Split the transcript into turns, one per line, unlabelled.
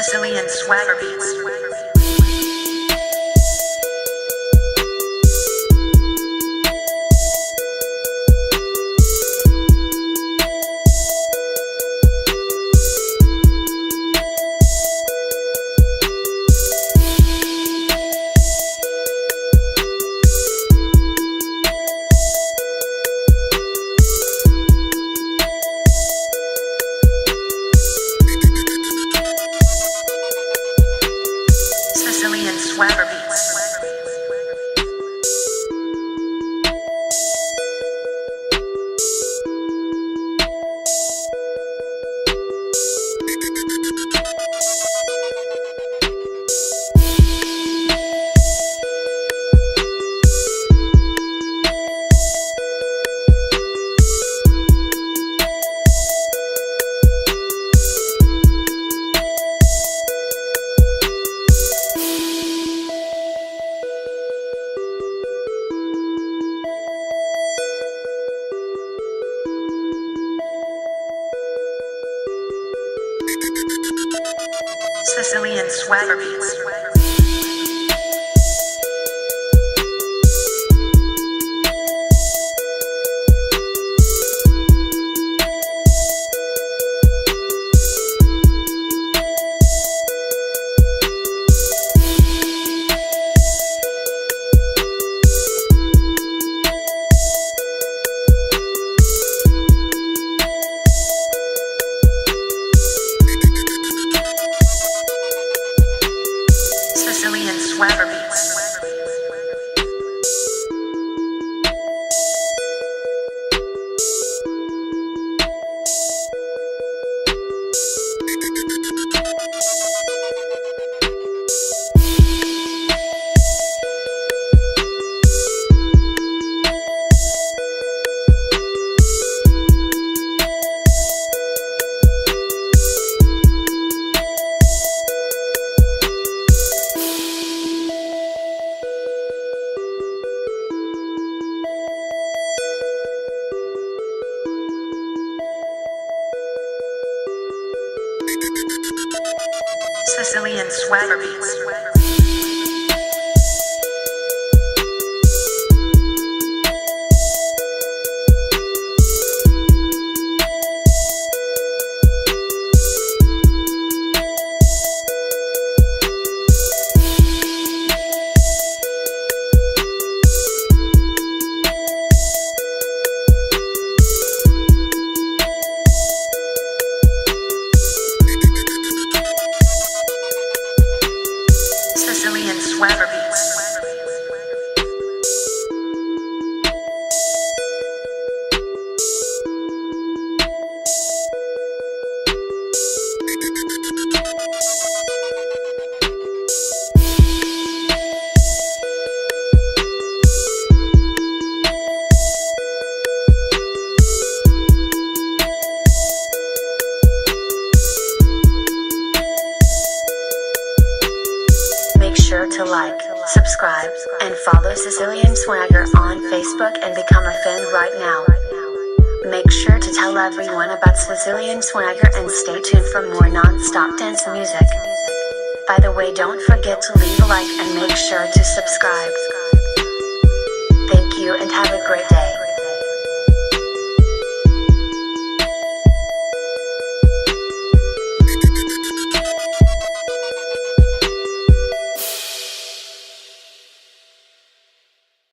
Sicilian swagger beats. Sicilian swagger beats. Sicilian swagger beats. Sicilian swagger beats. Sicilian swagger beats. Sicilian swagger beats. Make sure to like, subscribe, and follow Sicilian Swagger on Facebook and become a fan right now. Make sure to tell everyone about Sicilian Swagger and stay tuned for more non-stop dance music. By the way, don't forget to leave a like and make sure to subscribe. Thank you and have a great day.